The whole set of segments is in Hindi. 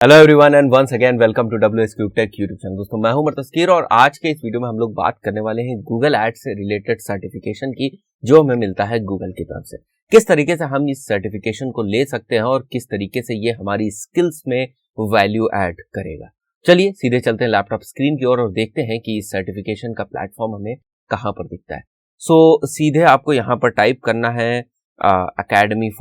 Hello everyone and once again welcome to WsCube Tech YouTube channel. दोस्तों मैं हूं तस्कीर और आज के इस वीडियो में हम लोग बात करने वाले हैं गूगल एड्स से रिलेटेड सर्टिफिकेशन की जो हमें मिलता है गूगल की तरफ से। किस तरीके से हम इस सर्टिफिकेशन को ले सकते हैं और किस तरीके से ये हमारी स्किल्स में वैल्यू ऐड करेगा। चलिए सीधे चलते हैं लैपटॉप स्क्रीन की ओर और देखते हैं कि इस सर्टिफिकेशन का प्लेटफॉर्म हमें कहाँ पर दिखता है। सीधे आपको यहाँ पर टाइप करना है अकेडमी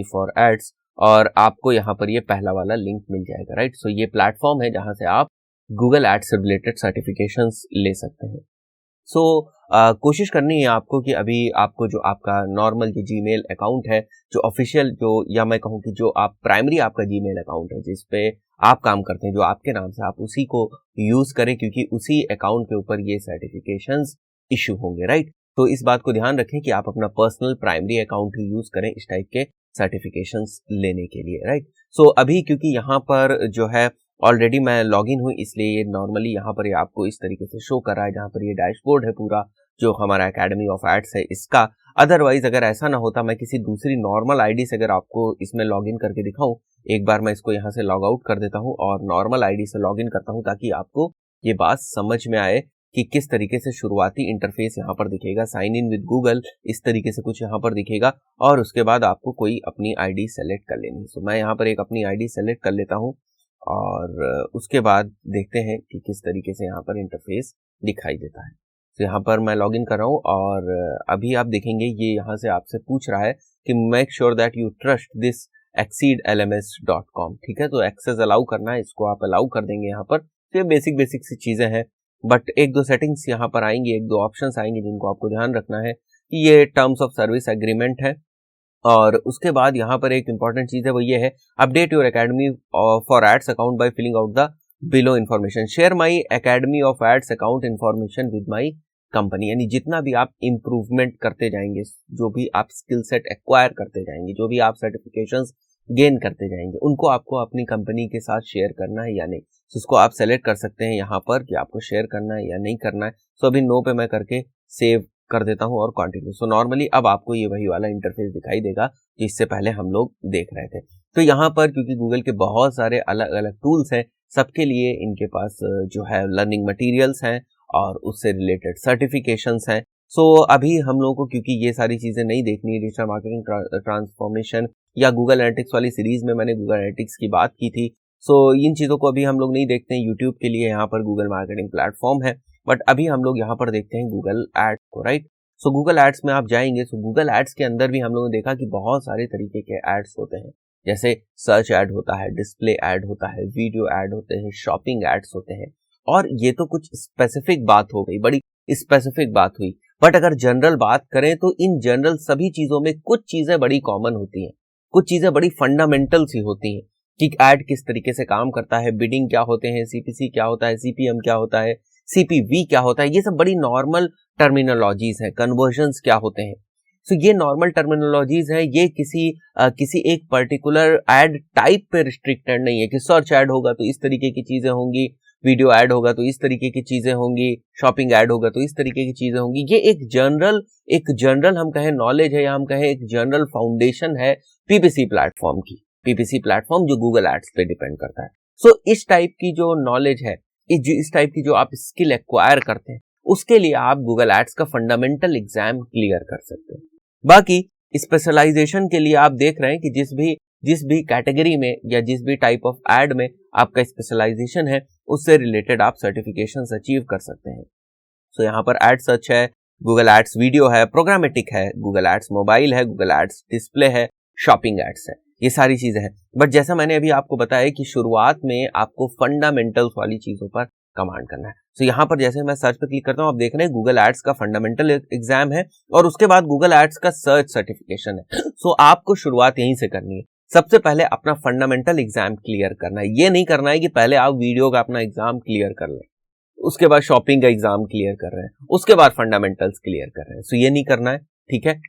फॉर एड्स और आपको यहाँ पर ये पहला वाला लिंक मिल जाएगा, राइट। ये प्लेटफॉर्म है जहां से आप गूगल एड्स से रिलेटेड सर्टिफिकेशंस ले सकते हैं। कोशिश करनी है आपको कि अभी आपको जो आपका नॉर्मल जो जीमेल अकाउंट है, जो ऑफिशियल जो या मैं कहूँ कि जो आप प्राइमरी आपका जीमेल अकाउंट है जिस पे आप काम करते हैं, जो आपके नाम से, आप उसी को यूज करें क्योंकि उसी अकाउंट के ऊपर ये सर्टिफिकेशंस इशू होंगे, राइट। तो इस बात को ध्यान रखें कि आप अपना पर्सनल प्राइमरी अकाउंट ही यूज करें इस टाइप के सर्टिफिकेशंस लेने के लिए, राइट। अभी क्योंकि यहाँ पर जो है ऑलरेडी मैं लॉगिन हूँ इसलिए ये नॉर्मली यहाँ पर ये आपको इस तरीके से शो कर रहा है जहाँ पर ये डैशबोर्ड है पूरा जो हमारा एकेडमी ऑफ एड्स है इसका। अदरवाइज अगर ऐसा ना होता, मैं किसी दूसरी नॉर्मल आईडी से अगर आपको इसमें लॉगिन करके दिखाऊं, एक बार मैं इसको यहाँ से लॉग आउट कर देता हूँ और नॉर्मल आईडी से लॉगिन करता हूँ ताकि आपको ये बात समझ में आए कि किस तरीके से शुरुआती इंटरफेस यहाँ पर दिखेगा। साइन इन विद गूगल इस तरीके से कुछ यहाँ पर दिखेगा और उसके बाद आपको कोई अपनी आईडी सेलेक्ट कर लेनी है। मैं यहाँ पर एक अपनी आईडी सेलेक्ट कर लेता हूँ और उसके बाद देखते हैं कि किस तरीके से यहाँ पर इंटरफेस दिखाई देता है। यहाँ पर मैं लॉगिन कर रहा हूँ और अभी आप देखेंगे ये यहाँ से आपसे पूछ रहा है कि make sure that you trust this exceedlms.com, ठीक है। तो एक्सेस अलाउ करना है, इसको आप अलाउ कर देंगे यहाँ पर। तो ये बेसिक सी चीजें हैं, बट एक दो सेटिंग्स यहाँ पर आएंगी, एक दो ऑप्शंस आएंगे जिनको आपको ध्यान रखना है कि ये टर्म्स ऑफ सर्विस एग्रीमेंट है। और उसके बाद यहाँ पर एक इंपॉर्टेंट चीज है वो ये है, update your academy for ads account by filling out the below information, share my academy of ads account information with my company. यानी जितना भी आप इम्प्रूवमेंट करते जाएंगे, जो भी आप स्किल सेट एक्वायर करते जाएंगे, जो भी आप सर्टिफिकेशंस गेन करते जाएंगे, उनको आपको अपनी कंपनी के साथ शेयर करना है या नहीं। इसको आप सेलेक्ट कर सकते हैं यहाँ पर कि आपको शेयर करना है या नहीं करना है। अभी नो पे मैं करके सेव कर देता हूँ और कंटिन्यू। नॉर्मली अब आपको ये वही वाला इंटरफेस दिखाई देगा जिससे पहले हम लोग देख रहे थे। तो यहाँ पर क्योंकि गूगल के बहुत सारे अलग अलग टूल्स हैं, सबके लिए इनके पास जो है लर्निंग मटेरियल्स हैं और उससे रिलेटेड सर्टिफिकेशंस हैं। अभी हम लोगों को क्योंकि ये सारी चीजें नहीं देखनी है, डिजिटल मार्केटिंग ट्रांसफॉर्मेशन या गूगल एनालिटिक्स वाली सीरीज में मैंने गूगल एनालिटिक्स की बात की थी। इन चीजों को अभी हम लोग नहीं देखते हैं। यूट्यूब के लिए यहाँ पर गूगल मार्केटिंग प्लेटफॉर्म है, बट अभी हम लोग यहाँ पर देखते हैं गूगल एड्स को, राइट। गूगल एड्स में आप जाएंगे तो गूगल एड्स के अंदर भी हम लोगों ने देखा कि बहुत सारे तरीके के एड्स होते हैं, जैसे सर्च एड होता है, डिस्प्ले एड होता है, वीडियो एड होते हैं, शॉपिंग एड्स होते हैं। और ये तो कुछ स्पेसिफिक बात हो गई, बड़ी स्पेसिफिक बात हुई। बट अगर जनरल बात करें तो इन जनरल सभी चीजों में कुछ चीजें बड़ी कॉमन होती हैं, कुछ चीजें बड़ी फंडामेंटल सी होती हैं कि एड किस तरीके से काम करता है, बिडिंग क्या होते हैं, सीपीसी क्या होता है, सीपीएम क्या होता है, सीपीवी क्या होता है। ये सब बड़ी नॉर्मल टर्मिनोलॉजीज हैं। कन्वर्जन्स क्या होते हैं, ये नॉर्मल टर्मिनोलॉजीज हैं। ये किसी एक पर्टिकुलर एड टाइप पे रिस्ट्रिक्टेड नहीं है कि सर्च एड होगा तो इस तरीके की चीजें होंगी, वीडियो ऐड होगा तो इस तरीके की चीजें होंगी, शॉपिंग ऐड होगा तो इस तरीके की चीजें होंगी। ये एक जनरल हम कहें नॉलेज है या हम कहें एक जनरल फाउंडेशन है पीपीसी प्लेटफॉर्म की। पीपीसी प्लेटफॉर्म जो गूगल एड्स पे डिपेंड करता है। इस टाइप की जो नॉलेज है, इस टाइप की जो आप स्किल एक्वायर करते हैं, उसके लिए आप गूगल एड्स का फंडामेंटल एग्जाम क्लियर कर सकते हैं। बाकी स्पेशलाइजेशन के लिए आप देख रहे हैं कि जिस भी कैटेगरी में या जिस भी टाइप ऑफ एड में आपका स्पेशलाइजेशन है उससे रिलेटेड आप सर्टिफिकेशंस अचीव कर सकते हैं। यहाँ पर एड सर्च है, गूगल एड्स वीडियो है, प्रोग्रामेटिक है, गूगल एड्स मोबाइल है, गूगल एड्स डिस्प्ले है, शॉपिंग एड्स है, ये सारी चीजें हैं। बट जैसा मैंने अभी आपको बताया कि शुरुआत में आपको फंडामेंटल्स वाली चीजों पर कमांड करना है। यहाँ पर जैसे मैं सर्च पे क्लिक करता हूँ, आप देख रहे हैं गूगल एड्स का फंडामेंटल एग्जाम है और उसके बाद गूगल एड्स का सर्च सर्टिफिकेशन है। आपको शुरुआत यहीं से करनी है। सबसे पहले अपना फंडामेंटल एग्जाम क्लियर करना है। ये नहीं करना है कि पहले आप वीडियो का अपना एग्जाम क्लियर कर लें, उसके बाद शॉपिंग का एग्जाम क्लियर कर रहे हैं, उसके बाद फंडामेंटल्स क्लियर कर रहे हैं। ये नहीं करना है, ठीक है।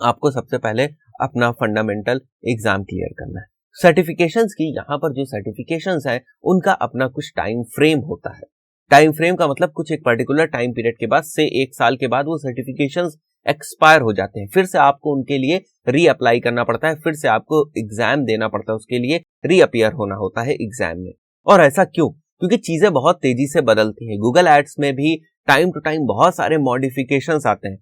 आपको सबसे पहले अपना फंडामेंटल एग्जाम क्लियर करना है। सर्टिफिकेशंस की यहाँ पर जो सर्टिफिकेशंस है उनका अपना कुछ टाइम फ्रेम होता है। टाइम फ्रेम का मतलब कुछ एक पर्टिकुलर टाइम पीरियड के बाद से 1 साल के बाद वो सर्टिफिकेशंस एक्सपायर हो जाते हैं, फिर से आपको उनके लिए रीअप्लाई करना पड़ता है, फिर से आपको एग्जाम देना पड़ता है उसके लिए रीअपियर होना होता है एग्जाम में। और ऐसा क्यों? क्योंकि चीजें बहुत तेजी से बदलती हैं। गूगल एड्स में भी टाइम टू टाइम बहुत सारे मॉडिफिकेशंस आते हैं।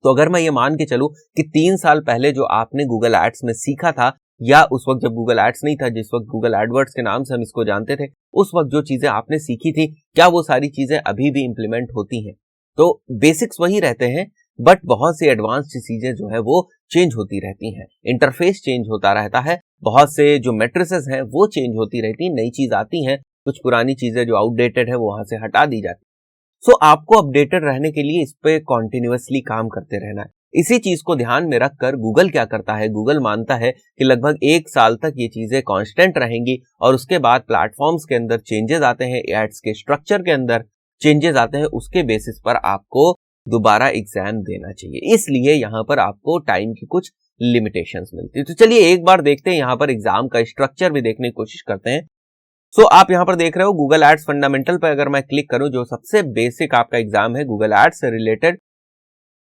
तो अगर मैं ये मान के चलूं कि 3 साल पहले जो आपने गूगल एड्स में सीखा था, या उस वक्त जब गूगल एड्स नहीं था, जिस वक्त गूगल एडवर्ड्स के नाम से हम इसको जानते थे, उस वक्त जो चीजें आपने सीखी थी, क्या वो सारी चीजें अभी भी इंप्लीमेंट होती हैं? तो बेसिक्स वही रहते हैं, बट बहुत सी एडवांस्ड चीजें जो है वो चेंज होती रहती हैं। इंटरफेस चेंज होता रहता है, बहुत से जो मैट्रिसेस हैं वो चेंज होती रहती हैं, नई चीज आती हैं, कुछ पुरानी चीजें जो आउटडेटेड है वो वहां से हटा दी जाती। सो आपको अपडेटेड रहने के लिए इस पे कॉन्टिन्यूअसली काम करते रहना है। इसी चीज को ध्यान में रखकर गूगल क्या करता है, गूगल मानता है कि लगभग 1 साल तक ये चीजें कांस्टेंट रहेंगी और उसके बाद प्लेटफॉर्म्स के अंदर चेंजेस आते हैं, एड्स के स्ट्रक्चर के अंदर चेंजेस आते हैं, उसके बेसिस पर आपको दोबारा एग्जाम देना चाहिए। इसलिए यहाँ पर आपको टाइम की कुछ लिमिटेशंस मिलती है। तो चलिए एक बार देखते हैं, यहाँ पर एग्जाम का स्ट्रक्चर भी देखने की कोशिश करते हैं। सो आप यहां पर देख रहे हो गूगल एड्स फंडामेंटल पर अगर मैं क्लिक करूं, जो सबसे बेसिक आपका एग्जाम है गूगल एड्स से रिलेटेड।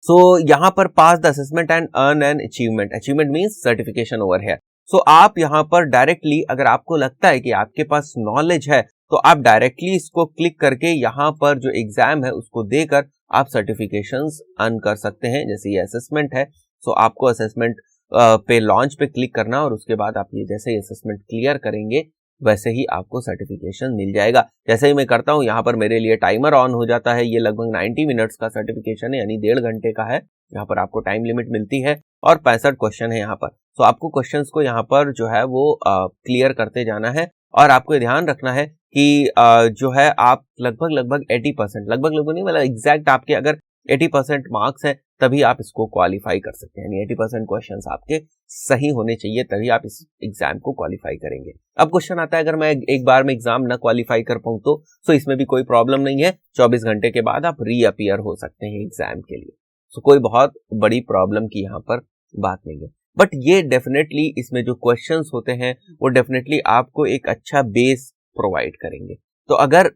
सो यहां पर pass the assessment and earn an achievement, achievement means certification over है। सो आप यहां पर डायरेक्टली, अगर आपको लगता है कि आपके पास नॉलेज है, तो आप डायरेक्टली इसको क्लिक करके यहां पर जो एग्जाम है उसको देकर आप सर्टिफिकेशंस अर्न कर सकते हैं। जैसे ये असेसमेंट है, सो आपको असेसमेंट पे लॉन्च पे क्लिक करना और उसके बाद आप ये जैसे असेसमेंट क्लियर करेंगे वैसे ही आपको सर्टिफिकेशन मिल जाएगा। जैसे ही मैं करता हूं, यहाँ पर मेरे लिए टाइमर ऑन हो जाता है। ये लगभग 90 मिनट्स का सर्टिफिकेशन है, यानी 1.5 घंटे का है। यहाँ पर आपको टाइम लिमिट मिलती है और 65 क्वेश्चन है यहाँ पर। तो आपको क्वेश्चंस को यहाँ पर जो है वो क्लियर करते जाना है और आपको ध्यान रखना है कि जो है आप लगभग 80%, लगभग नहीं, मतलब एग्जैक्ट आपके अगर 80% मार्क्स है तभी आप इसको क्वालिफाई कर सकते हैं। यानी 80% क्वेश्चंस आपके सही होने चाहिए, तभी आप इस एग्जाम को क्वालिफाई करेंगे। अब क्वेश्चन आता है, अगर मैं एक बार में एग्जाम ना क्वालिफाई कर पाऊं तो इसमें भी कोई प्रॉब्लम नहीं है। 24 घंटे के बाद आप रीअपियर हो सकते हैं एग्जाम के लिए। सो कोई बहुत बड़ी प्रॉब्लम की यहाँ पर बात नहीं है। बट ये डेफिनेटली इसमें जो क्वेश्चंस होते हैं वो डेफिनेटली आपको एक अच्छा बेस प्रोवाइड करेंगे। तो अगर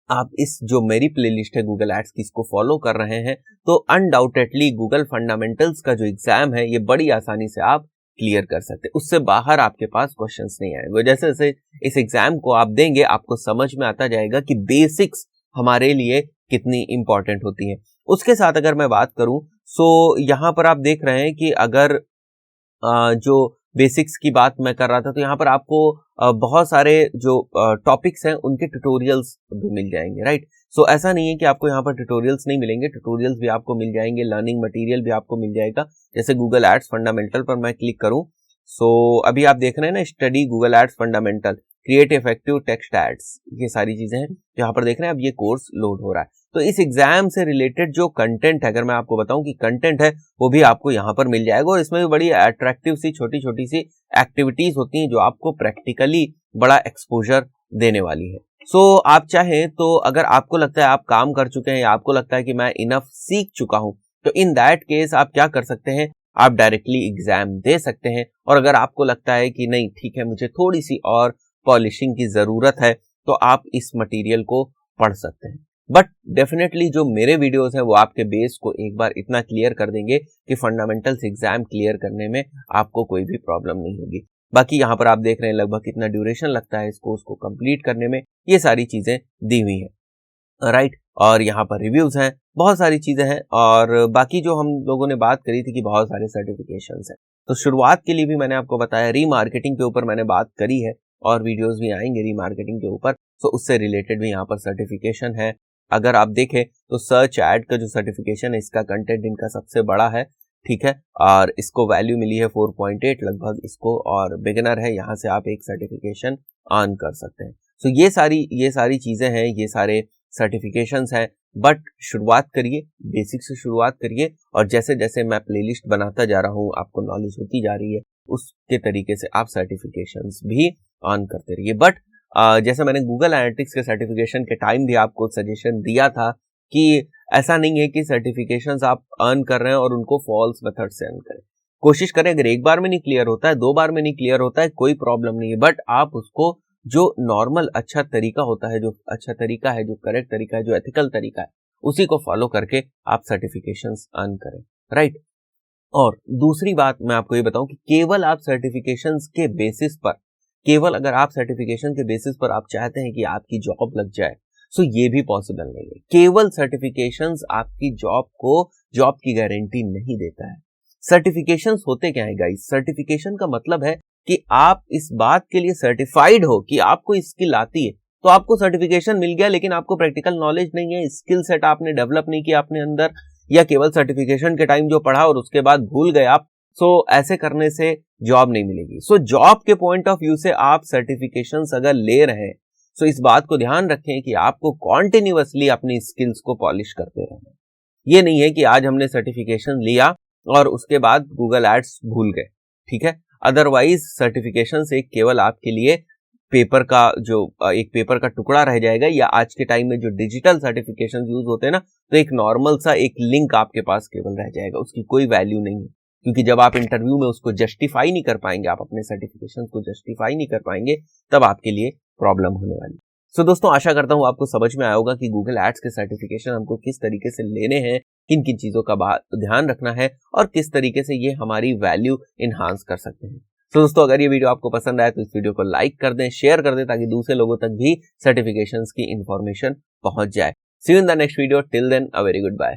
आप इस जो मेरी प्लेलिस्ट है गूगल एड्स की, इसको फॉलो कर रहे हैं, तो अनडाउटेडली गूगल फंडामेंटल्स का जो एग्जाम है ये बड़ी आसानी से आप क्लियर कर सकते हैं। उससे बाहर आपके पास क्वेश्चंस नहीं आएंगे। जैसे जैसे इस एग्जाम को आप देंगे, आपको समझ में आता जाएगा कि बेसिक्स हमारे लिए कितनी इंपॉर्टेंट होती हैं। उसके साथ अगर मैं बात करूं, सो यहां पर आप देख रहे हैं कि अगर जो बेसिक्स की बात मैं कर रहा था, तो यहाँ पर आपको बहुत सारे जो टॉपिक्स हैं उनके ट्यूटोरियल्स भी मिल जाएंगे, राइट। सो ऐसा नहीं है कि आपको यहाँ पर ट्यूटोरियल्स नहीं मिलेंगे, ट्यूटोरियल्स भी आपको मिल जाएंगे, लर्निंग मटेरियल भी आपको मिल जाएगा। जैसे गूगल एड्स फंडामेंटल पर मैं क्लिक करूं, सो अभी आप देख रहे हैं ना, study Google ads fundamental, create effective text ads, ये सारी चीजें हैं यहाँ पर देख रहे हैं। अब ये कोर्स लोड हो रहा है। तो इस एग्जाम से रिलेटेड जो कंटेंट है, अगर मैं आपको बताऊं कि कंटेंट है, वो भी आपको यहाँ पर मिल जाएगा। और इसमें भी बड़ी अट्रैक्टिव सी छोटी छोटी सी एक्टिविटीज होती हैं जो आपको प्रैक्टिकली बड़ा एक्सपोजर देने वाली है। सो आप चाहें तो, अगर आपको लगता है आप काम कर चुके हैं या आपको लगता है कि मैं इनफ सीख चुका हूं, तो इन दैट केस आप क्या कर सकते हैं, आप डायरेक्टली एग्जाम दे सकते हैं। और अगर आपको लगता है कि नहीं ठीक है, मुझे थोड़ी सी और पॉलिशिंग की जरूरत है, तो आप इस मटेरियल को पढ़ सकते हैं। बट डेफिनेटली जो मेरे वीडियोस हैं वो आपके बेस को एक बार इतना क्लियर कर देंगे कि फंडामेंटल्स एग्जाम क्लियर करने में आपको कोई भी प्रॉब्लम नहीं होगी। बाकी यहाँ पर आप देख रहे हैं लगभग कितना ड्यूरेशन लगता है इस कोर्स को कंप्लीट करने में, ये सारी चीजें दी हुई हैं, राइट। और यहाँ पर रिव्यूज हैं, बहुत सारी चीजें हैं। और बाकी जो हम लोगों ने बात करी थी कि बहुत सारे सर्टिफिकेशंस हैं, तो शुरुआत के लिए भी मैंने आपको बताया, रीमार्केटिंग के ऊपर मैंने बात करी है और वीडियोस भी आएंगे रीमार्केटिंग के ऊपर। तो उससे रिलेटेड भी यहाँ पर सर्टिफिकेशन है। अगर आप देखें तो सर्च ऐड का जो सर्टिफिकेशन है, इसका कंटेंट इनका सबसे बड़ा है, ठीक है। और इसको वैल्यू मिली है 4.8 लगभग इसको, और बिगिनर है, यहाँ से आप एक सर्टिफिकेशन अर्न कर सकते हैं। सो ये सारी चीजें हैं, ये सारे सर्टिफिकेशंस हैं। बट शुरुआत करिए, बेसिक से शुरुआत करिए, और जैसे जैसे मैं प्लेलिस्ट बनाता जा रहा हूँ, आपको नॉलेज होती जा रही है, उसके तरीके से आप सर्टिफिकेशंस भी अर्न करते रहिए। बट जैसे मैंने गूगल एनालिटिक्स के सर्टिफिकेशन के टाइम भी आपको सजेशन दिया था कि ऐसा नहीं है कि सर्टिफिकेशंस आप अर्न कर रहे हैं और उनको फॉल्स मेथड से अर्न करें। कोशिश करें, अगर एक बार में नहीं क्लियर होता है, 2 बार में नहीं क्लियर होता है, कोई प्रॉब्लम नहीं है, बट आप उसको जो नॉर्मल अच्छा तरीका होता है, जो अच्छा तरीका है, जो करेक्ट तरीका है, जो एथिकल तरीका है, उसी को फॉलो करके आप सर्टिफिकेशंस अर्न करें, राइट। और दूसरी बात मैं आपको ये बताऊं कि केवल आप सर्टिफिकेशंस के बेसिस पर केवल अगर आप सर्टिफिकेशन के बेसिस पर आप चाहते हैं कि आपकी जॉब लग जाए, सो ये भी पॉसिबल नहीं है। केवल सर्टिफिकेशंस आपकी जॉब की गारंटी नहीं देता है। सर्टिफिकेशंस होते क्या है गाइस? सर्टिफिकेशन का मतलब है कि आप इस बात के लिए सर्टिफाइड हो कि आपको स्किल आती है। तो आपको सर्टिफिकेशन मिल गया लेकिन आपको प्रैक्टिकल नॉलेज नहीं है, स्किल सेट आपने डेवलप नहीं किया अपने अंदर, या केवल सर्टिफिकेशन के टाइम जो पढ़ा और उसके बाद भूल गए आप, सो ऐसे करने से जॉब नहीं मिलेगी। सो जॉब के पॉइंट ऑफ व्यू से आप सर्टिफिकेशंस अगर ले रहे हैं, सो इस बात को ध्यान रखें कि आपको कॉन्टिन्यूअसली अपनी स्किल्स को पॉलिश करते रहना। ये नहीं है कि आज हमने सर्टिफिकेशन लिया और उसके बाद गूगल एड्स भूल गए, ठीक है। अदरवाइज सर्टिफिकेशन से केवल आपके लिए पेपर का एक पेपर का टुकड़ा रह जाएगा, या आज के टाइम में जो डिजिटल सर्टिफिकेशन यूज होते हैं ना, तो एक नॉर्मल सा एक लिंक आपके पास केवल रह जाएगा, उसकी कोई वैल्यू नहीं है। क्योंकि जब आप इंटरव्यू में उसको जस्टिफाई नहीं कर पाएंगे, आप अपने सर्टिफिकेशन को जस्टिफाई नहीं कर पाएंगे, तब आपके लिए प्रॉब्लम होने वाली। सो दोस्तों, आशा करता हूं आपको समझ में आया होगा कि गूगल एड्स के सर्टिफिकेशन हमको किस तरीके से लेने हैं, किन किन चीजों का ध्यान रखना है और किस तरीके से ये हमारी वैल्यू इनहांस कर सकते हैं। तो दोस्तों, अगर ये वीडियो आपको पसंद आए तो इस वीडियो को लाइक कर दें, शेयर कर दें, ताकि दूसरे लोगों तक भी सर्टिफिकेशंस की इंफॉर्मेशन पहुंच जाए। See you in the next video. Till then, a very good bye.